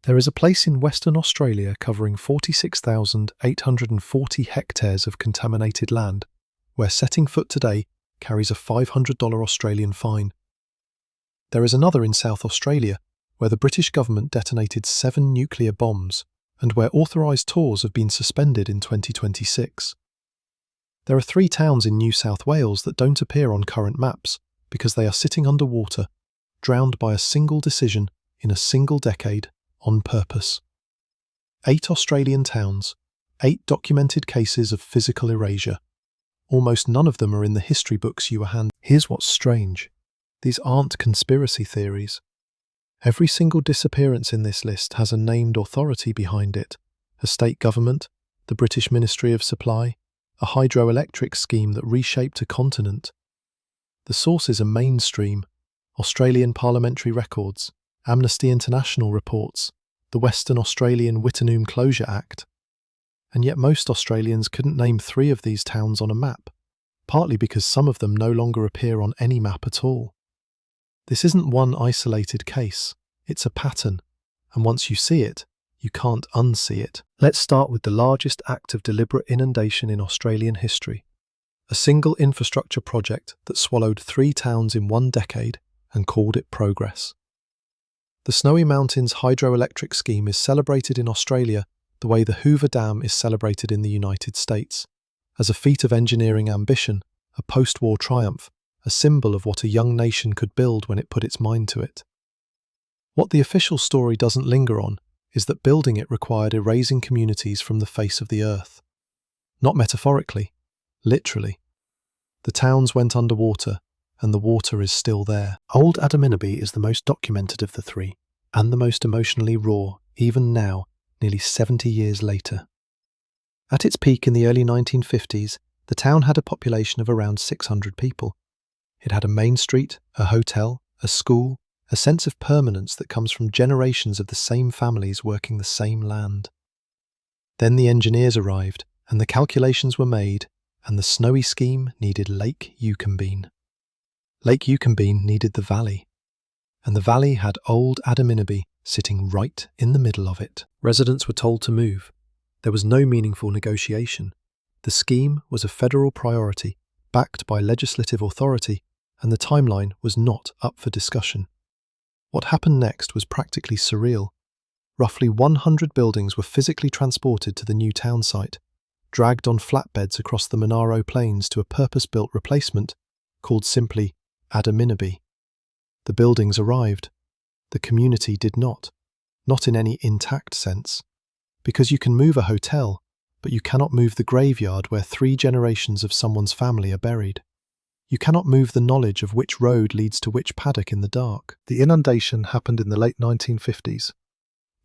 There is a place in Western Australia covering 46,840 hectares of contaminated land where setting foot today carries a $500 Australian fine. There is another in South Australia where the British government detonated 7 nuclear bombs and where authorised tours have been suspended in 2026. There are 3 towns in New South Wales that don't appear on current maps because they are sitting underwater, drowned by a single decision in a single decade on purpose. 8 Australian towns, 8 documented cases of physical erasure. Almost none of them are in the history books you were handed. Here's what's strange. These aren't conspiracy theories. Every single disappearance in this list has a named authority behind it: a state government, the British Ministry of Supply, a hydroelectric scheme that reshaped a continent. The sources are mainstream: Australian parliamentary records, Amnesty International reports, the Western Australian Wittenoom Closure Act. And yet most Australians couldn't name 3 of these towns on a map, partly because some of them no longer appear on any map at all. This isn't one isolated case, it's a pattern, and once you see it, you can't unsee it. Let's start with the largest act of deliberate inundation in Australian history. A single infrastructure project that swallowed 3 towns in 1 decade and called it progress. The Snowy Mountains hydroelectric scheme is celebrated in Australia the way the Hoover Dam is celebrated in the United States, as a feat of engineering ambition, a post-war triumph, a symbol of what a young nation could build when it put its mind to it. What the official story doesn't linger on is that building it required erasing communities from the face of the earth. Not metaphorically, literally. The towns went underwater, and the water is still there. Old Adaminaby is the most documented of the 3, and the most emotionally raw, even now, nearly 70 years later. At its peak in the early 1950s, the town had a population of around 600 people. It had a main street, a hotel, a school, a sense of permanence that comes from generations of the same families working the same land. Then the engineers arrived, and the calculations were made, and the snowy scheme needed Lake Eucumbene. Lake Eucumbene needed the valley, and the valley had Old Adaminaby sitting right in the middle of it. Residents were told to move. There was no meaningful negotiation. The scheme was a federal priority, backed by legislative authority, and the timeline was not up for discussion. What happened next was practically surreal. Roughly 100 buildings were physically transported to the new town site, dragged on flatbeds across the Monaro Plains to a purpose-built replacement called simply Adaminaby. The buildings arrived. The community did not in any intact sense. Because you can move a hotel, but you cannot move the graveyard where 3 generations of someone's family are buried. You cannot move the knowledge of which road leads to which paddock in the dark. The inundation happened in the late 1950s.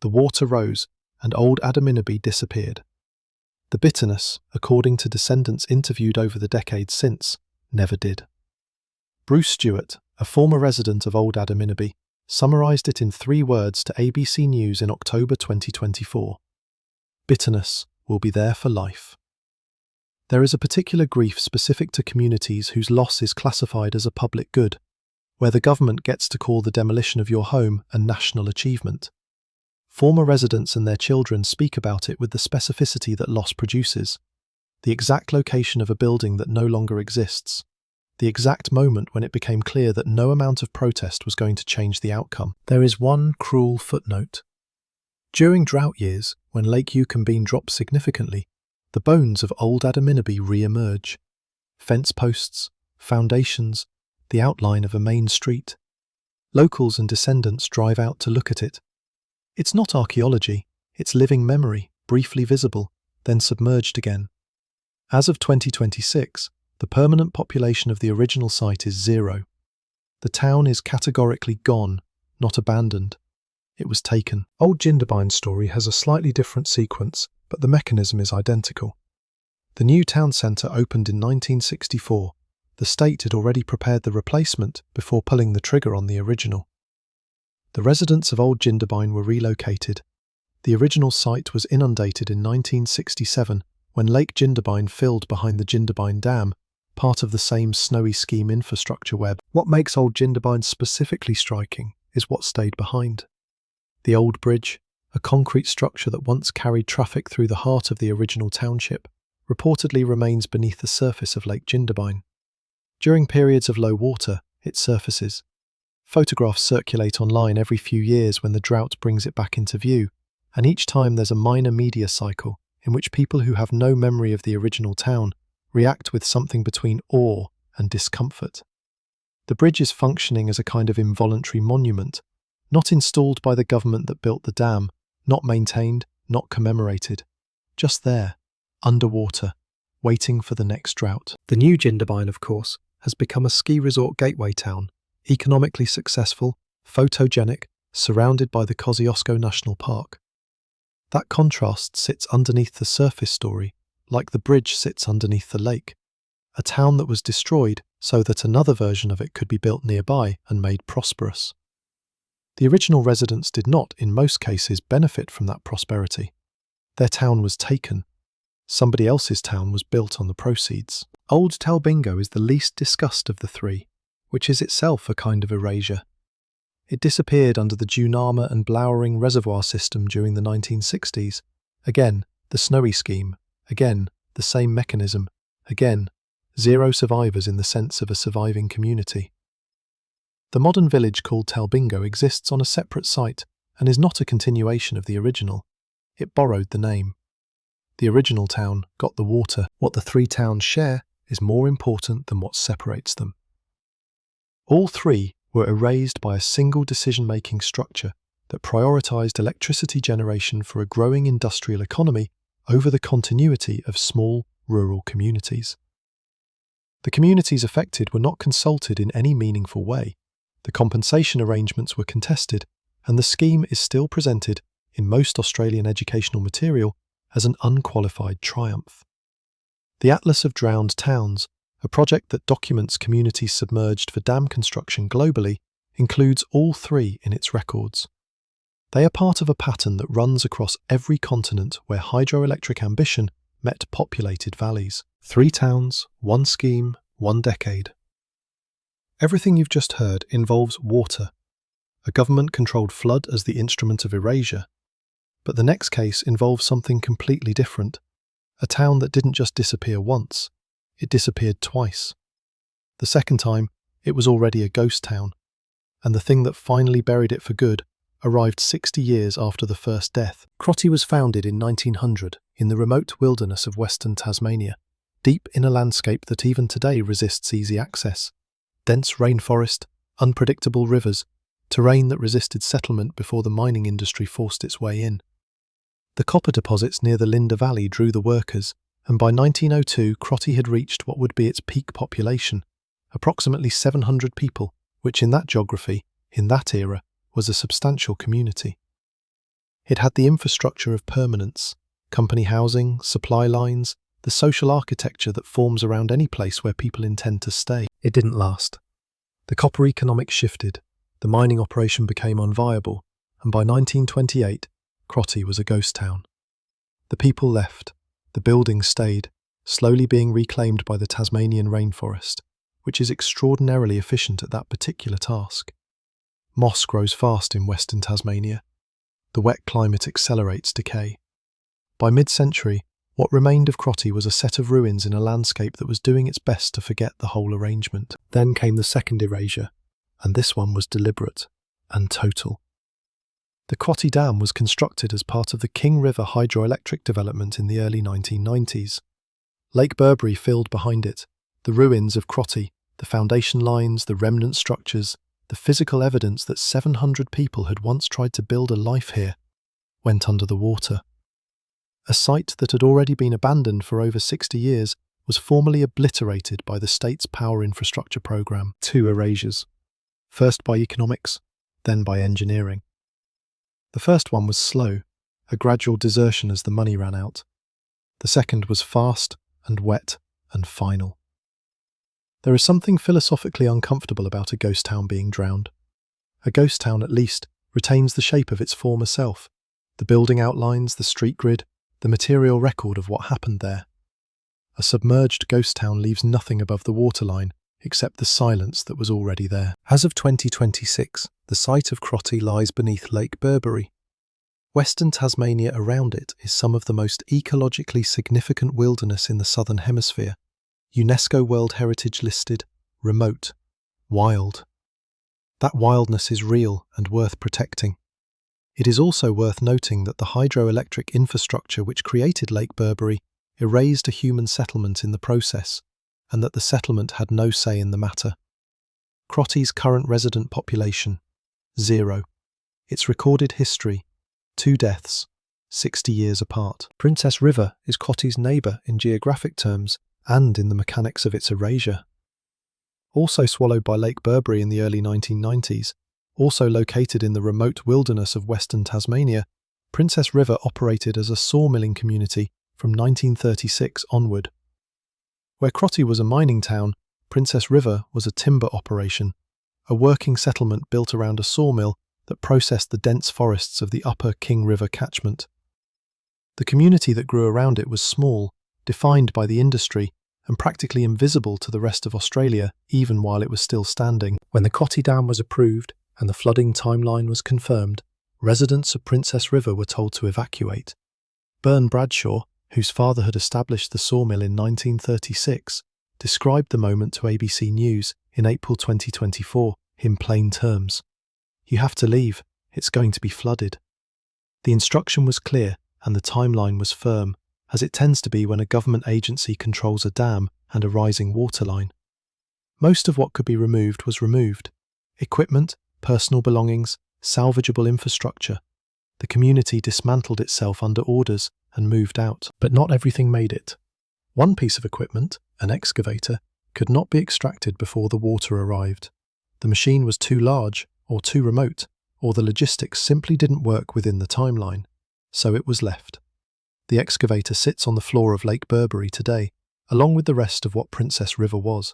The water rose, and Old Adaminaby disappeared. The bitterness, according to descendants interviewed over the decades since, never did. Bruce Stewart, a former resident of Old Adaminaby, summarised it in 3 words to ABC News in October 2024. Bitterness will be there for life. There is a particular grief specific to communities whose loss is classified as a public good, where the government gets to call the demolition of your home a national achievement. Former residents and their children speak about it with the specificity that loss produces, the exact location of a building that no longer exists, the exact moment when it became clear that no amount of protest was going to change the outcome. There is one cruel footnote. During drought years, when Lake Eucumbene drops significantly, the bones of Old Adaminaby re-emerge. Fence posts, foundations, the outline of a main street. Locals and descendants drive out to look at it. It's not archaeology, it's living memory, briefly visible, then submerged again. As of 2026, the permanent population of the original site is 0. The town is categorically gone, not abandoned. It was taken. Old Jindabyne's story has a slightly different sequence, but the mechanism is identical. The new town centre opened in 1964. The state had already prepared the replacement before pulling the trigger on the original. The residents of Old Jindabyne were relocated. The original site was inundated in 1967 when Lake Jindabyne filled behind the Jindabyne Dam, part of the same snowy scheme infrastructure web. What makes Old Jindabyne specifically striking is what stayed behind. The old bridge, a concrete structure that once carried traffic through the heart of the original township, reportedly remains beneath the surface of Lake Jindabyne. During periods of low water, it surfaces. Photographs circulate online every few years when the drought brings it back into view, and each time there's a minor media cycle in which people who have no memory of the original town react with something between awe and discomfort. The bridge is functioning as a kind of involuntary monument, not installed by the government that built the dam, not maintained, not commemorated, just there, underwater, waiting for the next drought. The new Jindabyne, of course, has become a ski resort gateway town, economically successful, photogenic, surrounded by the Kosciuszko National Park. That contrast sits underneath the surface story, like the bridge sits underneath the lake, a town that was destroyed so that another version of it could be built nearby and made prosperous. The original residents did not, in most cases, benefit from that prosperity. Their town was taken. Somebody else's town was built on the proceeds. Old Talbingo is the least discussed of the three, which is itself a kind of erasure. It disappeared under the Dunama and Blowering reservoir system during the 1960s. Again, the Snowy scheme. Again, the same mechanism. Again, zero survivors in the sense of a surviving community. The modern village called Talbingo exists on a separate site and is not a continuation of the original. It borrowed the name. The original town got the water. What the three towns share is more important than what separates them. All three were erased by a single decision-making structure that prioritized electricity generation for a growing industrial economy over the continuity of small, rural communities. The communities affected were not consulted in any meaningful way. The compensation arrangements were contested, and the scheme is still presented in most Australian educational material as an unqualified triumph. The Atlas of Drowned Towns, a project that documents communities submerged for dam construction globally, includes all three in its records. They are part of a pattern that runs across every continent where hydroelectric ambition met populated valleys. 3 towns, 1 scheme, 1 decade. Everything you've just heard involves water, a government-controlled flood as the instrument of erasure. But the next case involves something completely different, a town that didn't just disappear once, it disappeared twice. The second time, it was already a ghost town, and the thing that finally buried it for good arrived 60 years after the first death. Crotty was founded in 1900 in the remote wilderness of western Tasmania, deep in a landscape that even today resists easy access. Dense rainforest, unpredictable rivers, terrain that resisted settlement before the mining industry forced its way in. The copper deposits near the Linda Valley drew the workers, and by 1902 Crotty had reached what would be its peak population, approximately 700 people, which in that geography, in that era, was a substantial community. It had the infrastructure of permanence, company housing, supply lines, the social architecture that forms around any place where people intend to stay. It didn't last. The copper economics shifted, the mining operation became unviable, and by 1928, Crotty was a ghost town. The people left, the buildings stayed, slowly being reclaimed by the Tasmanian rainforest, which is extraordinarily efficient at that particular task. Moss grows fast in western Tasmania. The wet climate accelerates decay. By mid-century, what remained of Crotty was a set of ruins in a landscape that was doing its best to forget the whole arrangement. Then came the second erasure, and this one was deliberate and total. The Crotty Dam was constructed as part of the King River hydroelectric development in the early 1990s. Lake Burbury filled behind it, the ruins of Crotty, the foundation lines, the remnant structures, the physical evidence that 700 people had once tried to build a life here, went under the water. A site that had already been abandoned for over 60 years was formally obliterated by the state's power infrastructure program. 2 erasures. First by economics, then by engineering. The first one was slow, a gradual desertion as the money ran out. The second was fast and wet and final. There is something philosophically uncomfortable about a ghost town being drowned. A ghost town, at least, retains the shape of its former self, the building outlines, the street grid, the material record of what happened there. A submerged ghost town leaves nothing above the waterline except the silence that was already there. As of 2026, the site of Crotty lies beneath Lake Burbury. Western Tasmania around it is some of the most ecologically significant wilderness in the Southern Hemisphere. UNESCO World Heritage listed, remote, wild. That wildness is real and worth protecting. It is also worth noting that the hydroelectric infrastructure which created Lake Burbury erased a human settlement in the process, and that the settlement had no say in the matter. Crotty's current resident population, 0. Its recorded history, 2 deaths, 60 years apart. Princess River is Crotty's neighbour in geographic terms and in the mechanics of its erasure. Also swallowed by Lake Burbury in the early 1990s, also located in the remote wilderness of Western Tasmania, Princess River operated as a sawmilling community from 1936 onward. Where Crotty was a mining town, Princess River was a timber operation, a working settlement built around a sawmill that processed the dense forests of the upper King River catchment. The community that grew around it was small, defined by the industry, and practically invisible to the rest of Australia even while it was still standing. When the Crotty Dam was approved and the flooding timeline was confirmed, residents of Princess River were told to evacuate. Byrne Bradshaw, whose father had established the sawmill in 1936, described the moment to ABC News in April 2024 in plain terms. "You have to leave, it's going to be flooded." The instruction was clear and the timeline was firm, as it tends to be when a government agency controls a dam and a rising waterline. Most of what could be removed was removed. Equipment, personal belongings, salvageable infrastructure. The community dismantled itself under orders and moved out. But not everything made it. One piece of equipment, an excavator, could not be extracted before the water arrived. The machine was too large, or too remote, or the logistics simply didn't work within the timeline, so it was left. The excavator sits on the floor of Lake Burbury today, along with the rest of what Princess River was.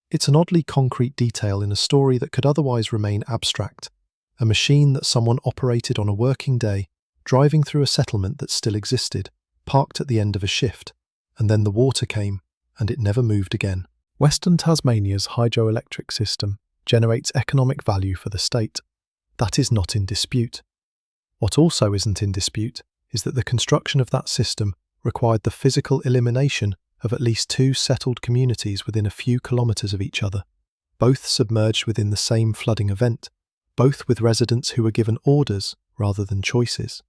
It's an oddly concrete detail in a story that could otherwise remain abstract, a machine that someone operated on a working day, driving through a settlement that still existed, parked at the end of a shift, and then the water came, and it never moved again. Western Tasmania's hydroelectric system generates economic value for the state. That is not in dispute. What also isn't in dispute is that the construction of that system required the physical elimination of at least 2 settled communities within a few kilometres of each other, both submerged within the same flooding event, both with residents who were given orders rather than choices.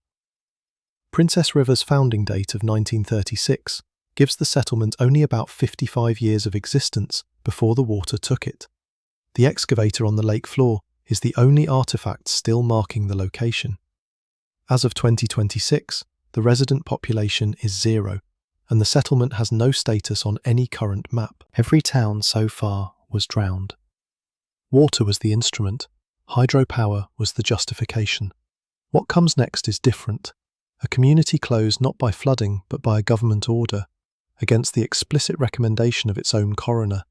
Princess River's founding date of 1936 gives the settlement only about 55 years of existence before the water took it. The excavator on the lake floor is the only artefact still marking the location. As of 2026, the resident population is 0, and the settlement has no status on any current map. Every town so far was drowned. Water was the instrument, hydropower was the justification. What comes next is different. A community closed not by flooding but by a government order, against the explicit recommendation of its own coroner.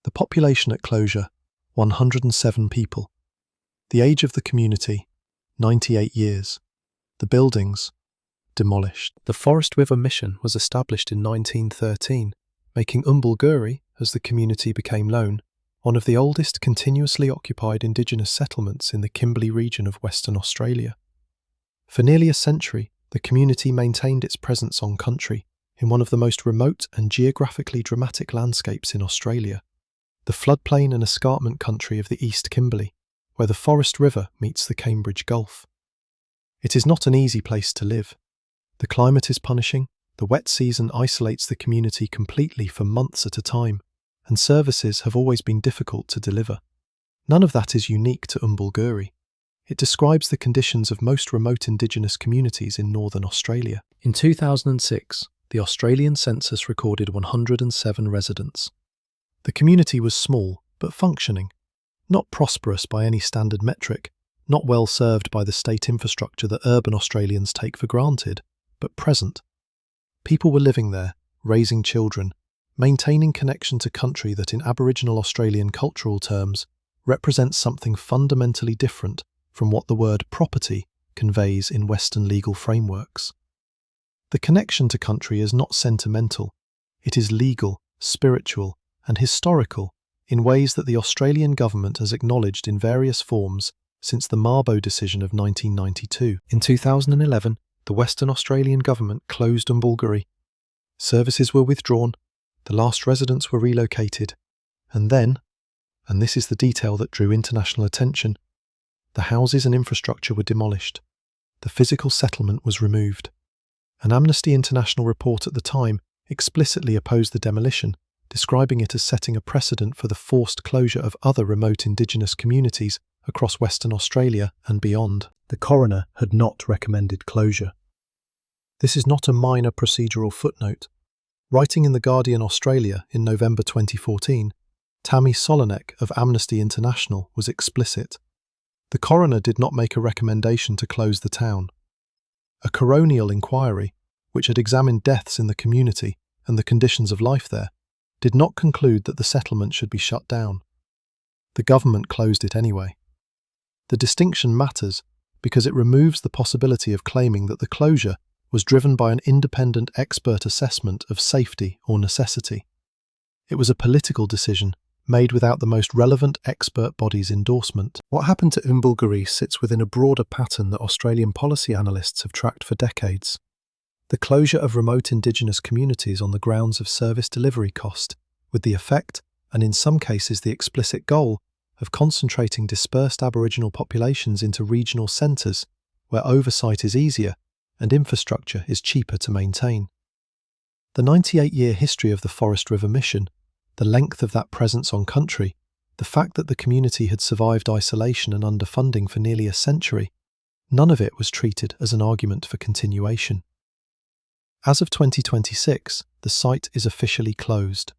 The population at closure, 107 people. The age of the community, 98 years. The buildings, demolished. The Forest River Mission was established in 1913, making Oombulgurri, as the community became known, one of the oldest continuously occupied indigenous settlements in the Kimberley region of Western Australia. For nearly a century, the community maintained its presence on country, in one of the most remote and geographically dramatic landscapes in Australia, the floodplain and escarpment country of the East Kimberley, where the Forest River meets the Cambridge Gulf. It is not an easy place to live. The climate is punishing, the wet season isolates the community completely for months at a time, and services have always been difficult to deliver. None of that is unique to Oombulgurri. It describes the conditions of most remote indigenous communities in northern Australia. In 2006, the Australian census recorded 107 residents. The community was small, but functioning. Not prosperous by any standard metric, not well served by the state infrastructure that urban Australians take for granted, but present. People were living there, raising children, maintaining connection to country that in Aboriginal Australian cultural terms represents something fundamentally different from what the word property conveys in Western legal frameworks. The connection to country is not sentimental, it is legal, spiritual, and historical in ways that the Australian government has acknowledged in various forms since the Mabo decision of 1992. In 2011, the Western Australian government closed Oombulgurri. Services were withdrawn, the last residents were relocated, and then, and this is the detail that drew international attention, the houses and infrastructure were demolished. The physical settlement was removed. An Amnesty International report at the time explicitly opposed the demolition, describing it as setting a precedent for the forced closure of other remote Indigenous communities across Western Australia and beyond. The coroner had not recommended closure. This is not a minor procedural footnote. Writing in The Guardian Australia in November 2014, Tammy Solonek of Amnesty International was explicit. The coroner did not make a recommendation to close the town. A coronial inquiry, which had examined deaths in the community and the conditions of life there, did not conclude that the settlement should be shut down. The government closed it anyway. The distinction matters because it removes the possibility of claiming that the closure was driven by an independent expert assessment of safety or necessity. It was a political decision made without the most relevant expert body's endorsement. What happened to Oombulgurri sits within a broader pattern that Australian policy analysts have tracked for decades. The closure of remote Indigenous communities on the grounds of service delivery cost, with the effect, and in some cases the explicit goal, of concentrating dispersed Aboriginal populations into regional centres where oversight is easier and infrastructure is cheaper to maintain. The 98-year history of the Forest River Mission, the length of that presence on country, the fact that the community had survived isolation and underfunding for nearly a century, none of it was treated as an argument for continuation. As of 2026, the site is officially closed.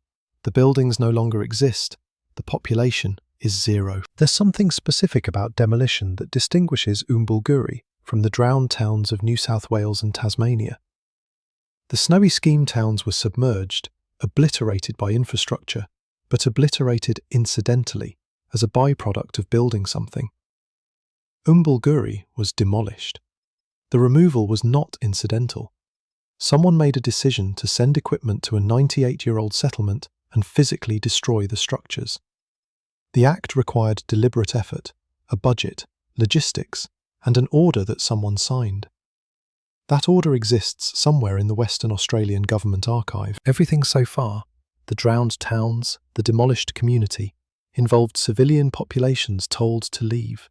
The buildings no longer exist. The population is zero. There's something specific about demolition that distinguishes Oombulgurri from the drowned towns of New South Wales and Tasmania. The snowy scheme towns were submerged, obliterated by infrastructure, but obliterated incidentally as a byproduct of building something. Oombulgurri was demolished. The removal was not incidental. Someone made a decision to send equipment to a 98-year-old settlement and physically destroy the structures. The act required deliberate effort, a budget, logistics, and an order that someone signed. That order exists somewhere in the Western Australian Government archive. Everything so far, the drowned towns, the demolished community, involved civilian populations told to leave.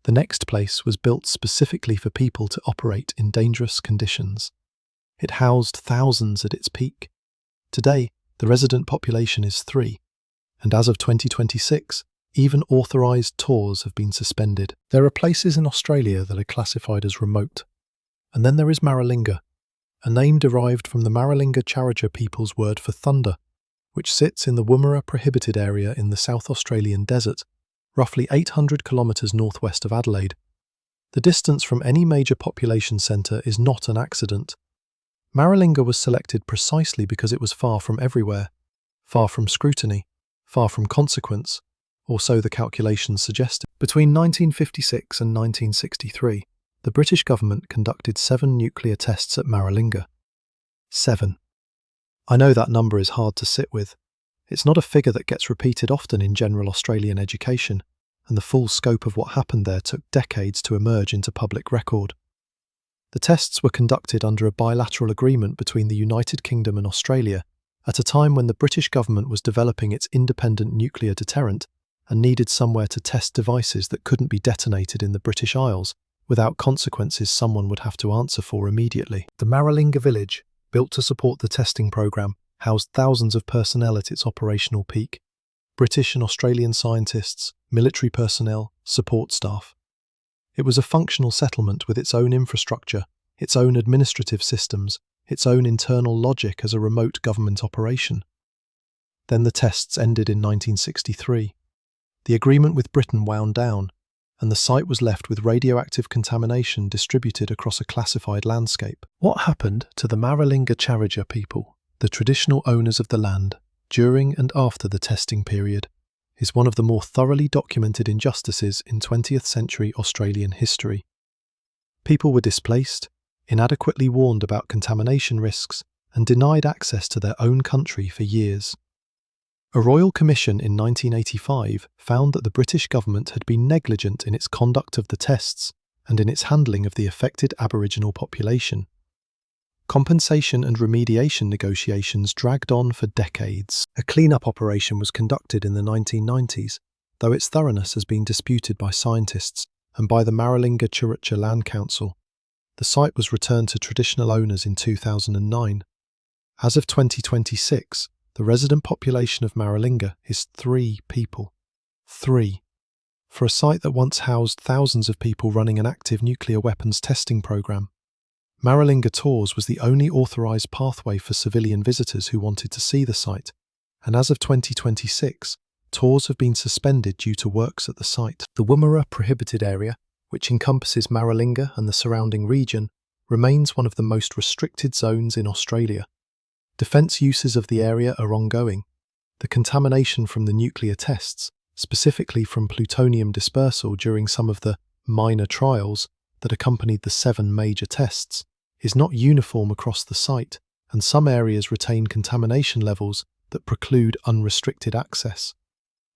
The next place was built specifically for people to operate in dangerous conditions. It housed thousands at its peak. Today, the resident population is 3, and as of 2026, even authorised tours have been suspended. There are places in Australia that are classified as remote. And then there is Maralinga, a name derived from the Maralinga Charger people's word for thunder, which sits in the Woomera prohibited area in the South Australian desert, roughly 800 kilometres northwest of Adelaide. The distance from any major population centre is not an accident. Maralinga was selected precisely because it was far from everywhere, far from scrutiny, far from consequence, or so the calculations suggested. Between 1956 and 1963, the British government conducted 7 nuclear tests at Maralinga. 7. I know that number is hard to sit with. It's not a figure that gets repeated often in general Australian education, and the full scope of what happened there took decades to emerge into public record. The tests were conducted under a bilateral agreement between the United Kingdom and Australia at a time when the British government was developing its independent nuclear deterrent and needed somewhere to test devices that couldn't be detonated in the British Isles without consequences someone would have to answer for immediately. The Maralinga village, built to support the testing programme, housed thousands of personnel at its operational peak: British and Australian scientists, military personnel, support staff. It was a functional settlement with its own infrastructure, its own administrative systems, its own internal logic as a remote government operation. Then the tests ended in 1963. The agreement with Britain wound down, and the site was left with radioactive contamination distributed across a classified landscape. What happened to the Maralinga Charger people, the traditional owners of the land, during and after the testing period, is one of the more thoroughly documented injustices in 20th century Australian history. People were displaced, inadequately warned about contamination risks, and denied access to their own country for years. A royal commission in 1985 found that the British government had been negligent in its conduct of the tests and in its handling of the affected Aboriginal population. Compensation and remediation negotiations dragged on for decades. A clean-up operation was conducted in the 1990s, though its thoroughness has been disputed by scientists and by the Maralinga Land Council. The site was returned to traditional owners in 2009. As of 2026, the resident population of Maralinga is 3 people. 3. For a site that once housed thousands of people running an active nuclear weapons testing program. Maralinga Tours was the only authorised pathway for civilian visitors who wanted to see the site, and as of 2026, tours have been suspended due to works at the site. The Woomera Prohibited Area, which encompasses Maralinga and the surrounding region, remains one of the most restricted zones in Australia. Defence uses of the area are ongoing. The contamination from the nuclear tests, specifically from plutonium dispersal during some of the minor trials that accompanied the 7 major tests, is not uniform across the site, and some areas retain contamination levels that preclude unrestricted access.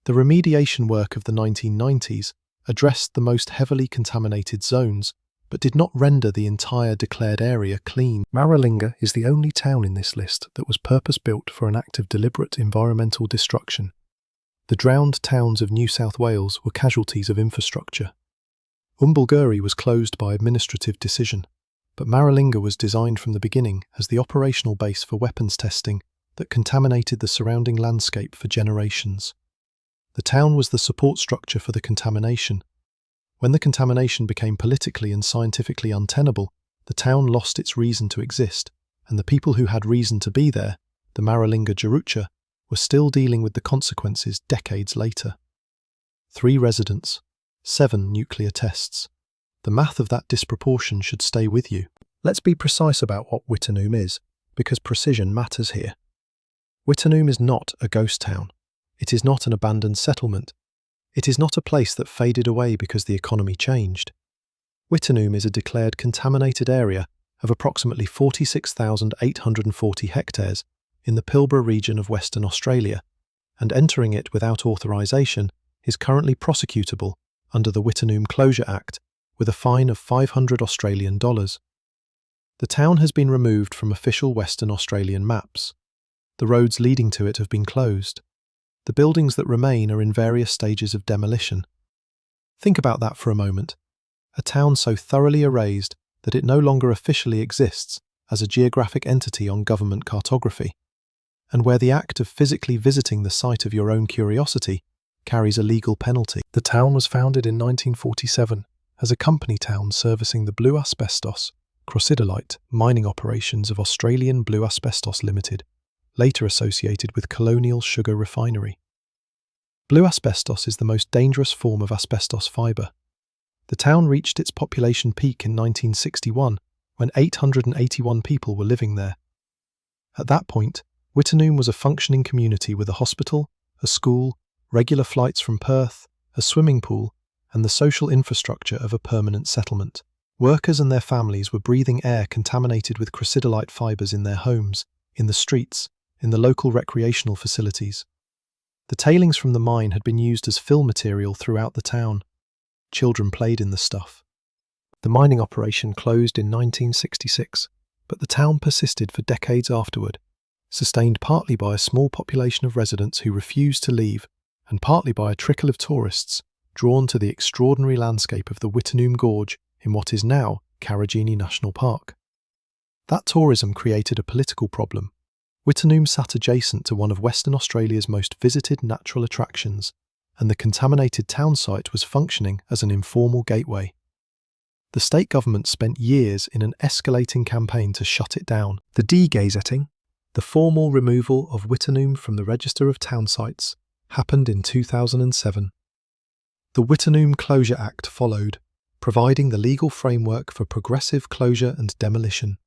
The remediation work of the 1990s addressed the most heavily contaminated zones, but did not render the entire declared area clean. Maralinga is the only town in this list that was purpose-built for an act of deliberate environmental destruction. The drowned towns of New South Wales were casualties of infrastructure. Oombulgurri was closed by administrative decision, but Maralinga was designed from the beginning as the operational base for weapons testing that contaminated the surrounding landscape for generations. The town was the support structure for the contamination. When the contamination became politically and scientifically untenable, the town lost its reason to exist, and the people who had reason to be there, the Maralinga Jarucha, were still dealing with the consequences decades later. 3 residents, 7 nuclear tests. The math of that disproportion should stay with you. Let's be precise about what Wittenoom is, because precision matters here. Wittenoom is not a ghost town. It is not an abandoned settlement. It is not a place that faded away because the economy changed. Wittenoom is a declared contaminated area of approximately 46,840 hectares in the Pilbara region of Western Australia, and entering it without authorisation is currently prosecutable under the Wittenoom Closure Act with a fine of $500. The town has been removed from official Western Australian maps. The roads leading to it have been closed. The buildings that remain are in various stages of demolition. Think about that for a moment. A town so thoroughly erased that it no longer officially exists as a geographic entity on government cartography, and where the act of physically visiting the site of your own curiosity carries a legal penalty. The town was founded in 1947 as a company town servicing the blue asbestos, crocidolite mining operations of Australian Blue Asbestos Limited, later associated with Colonial Sugar Refinery. Blue asbestos is the most dangerous form of asbestos fibre. The town reached its population peak in 1961 when 881 people were living there. At that point, Wittenoom was a functioning community with a hospital, a school, regular flights from Perth, a swimming pool, and the social infrastructure of a permanent settlement. Workers and their families were breathing air contaminated with crocidolite fibres in their homes, in the streets, in the local recreational facilities. The tailings from the mine had been used as fill material throughout the town. Children played in the stuff. The mining operation closed in 1966, but the town persisted for decades afterward, sustained partly by a small population of residents who refused to leave, and partly by a trickle of tourists drawn to the extraordinary landscape of the Wittenoom Gorge in what is now Karijini National Park. That tourism created a political problem. Wittenoom sat adjacent to one of Western Australia's most visited natural attractions, and the contaminated town site was functioning as an informal gateway. The state government spent years in an escalating campaign to shut it down. The degazetting, the formal removal of Wittenoom from the Register of Town Sites, happened in 2007. The Wittenoom Closure Act followed, providing the legal framework for progressive closure and demolition.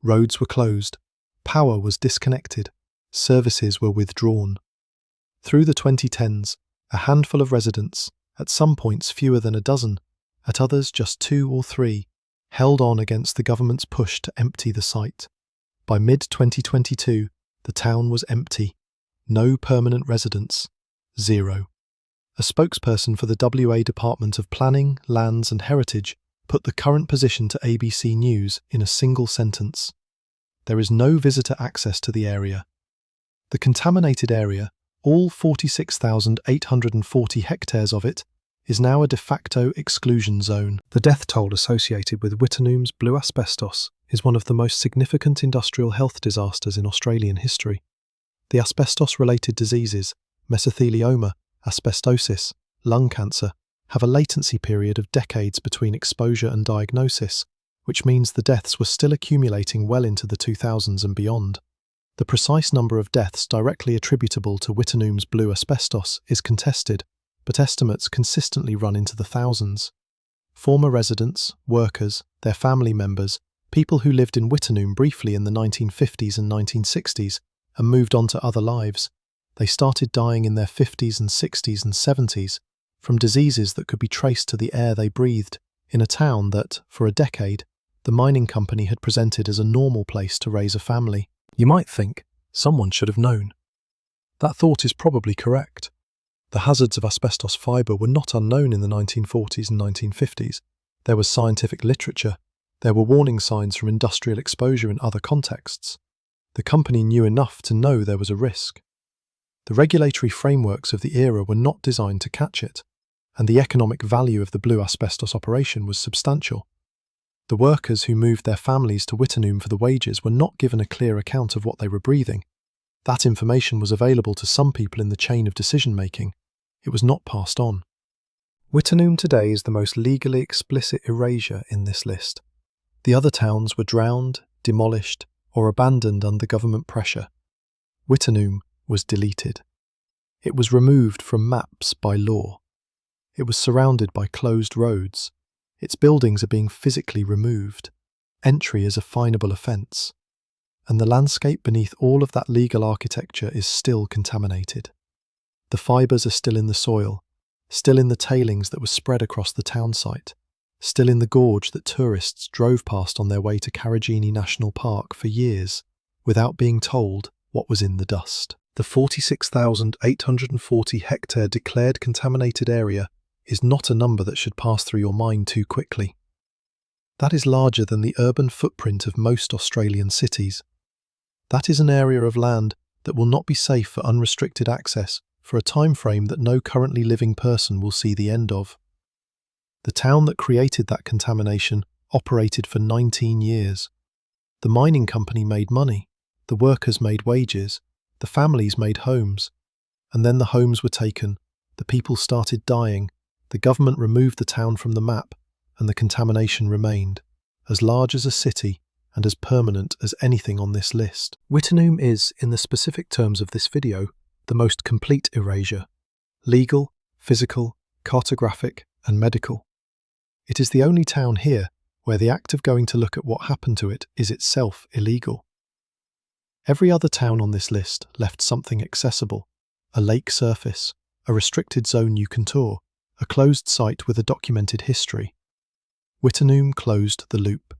Roads were closed. Power was disconnected, services were withdrawn. Through the 2010s, a handful of residents, at some points fewer than a dozen, at others just 2 or 3, held on against the government's push to empty the site. By mid-2022, the town was empty. No permanent residents, 0. A spokesperson for the WA Department of Planning, Lands and Heritage put the current position to ABC News in a single sentence. There is no visitor access to the area. The contaminated area, all 46,840 hectares of it, is now a de facto exclusion zone. The death toll associated with Wittenoom's blue asbestos is one of the most significant industrial health disasters in Australian history. The asbestos-related diseases, mesothelioma, asbestosis, lung cancer, have a latency period of decades between exposure and diagnosis, which means the deaths were still accumulating well into the 2000s and beyond. The precise number of deaths directly attributable to Wittenoom's blue asbestos is contested, but estimates consistently run into the thousands. Former residents, workers, their family members, people who lived in Wittenoom briefly in the 1950s and 1960s and moved on to other lives, they started dying in their 50s and 60s and 70s from diseases that could be traced to the air they breathed in a town that, for a decade, the mining company had presented as a normal place to raise a family. You might think, someone should have known. That thought is probably correct. The hazards of asbestos fibre were not unknown in the 1940s and 1950s. There was scientific literature. There were warning signs from industrial exposure in other contexts. The company knew enough to know there was a risk. The regulatory frameworks of the era were not designed to catch it, and the economic value of the blue asbestos operation was substantial. The workers who moved their families to Wittenoom for the wages were not given a clear account of what they were breathing. That information was available to some people in the chain of decision-making. It was not passed on. Wittenoom today is the most legally explicit erasure in this list. The other towns were drowned, demolished, or abandoned under government pressure. Wittenoom was deleted. It was removed from maps by law. It was surrounded by closed roads. Its buildings are being physically removed. Entry is a finable offence. And the landscape beneath all of that legal architecture is still contaminated. The fibres are still in the soil, still in the tailings that were spread across the town site, still in the gorge that tourists drove past on their way to Karijini National Park for years, without being told what was in the dust. The 46,840 hectare declared contaminated area is not a number that should pass through your mind too quickly. That is larger than the urban footprint of most Australian cities. That is an area of land that will not be safe for unrestricted access for a time frame that no currently living person will see the end of. The town that created that contamination operated for 19 years. The mining company made money, the workers made wages, the families made homes, and then the homes were taken, the people started dying, the government removed the town from the map, and the contamination remained, as large as a city and as permanent as anything on this list. Wittenoom is, in the specific terms of this video, the most complete erasure: legal, physical, cartographic, and medical. It is the only town here where the act of going to look at what happened to it is itself illegal. Every other town on this list left something accessible: a lake surface, a restricted zone you can tour, a closed site with a documented history. Wittenoom closed the loop.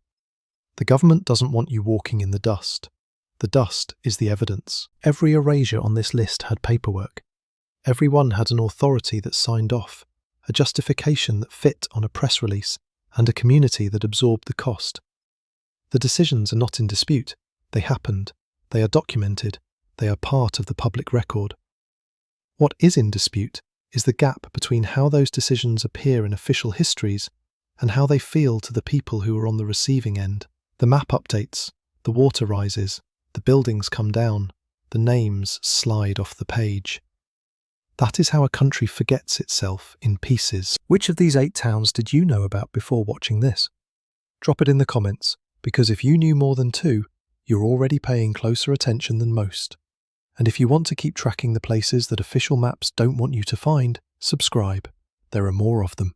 The government doesn't want you walking in the dust. The dust is the evidence. Every erasure on this list had paperwork. Every one had an authority that signed off, a justification that fit on a press release, and a community that absorbed the cost. The decisions are not in dispute. They happened. They are documented. They are part of the public record. What is in dispute is the gap between how those decisions appear in official histories and how they feel to the people who are on the receiving end. The map updates, the water rises, the buildings come down, the names slide off the page. That is how a country forgets itself in pieces. Which of these 8 towns did you know about before watching this? Drop it in the comments, because if you knew more than 2, you're already paying closer attention than most. And if you want to keep tracking the places that official maps don't want you to find, subscribe. There are more of them.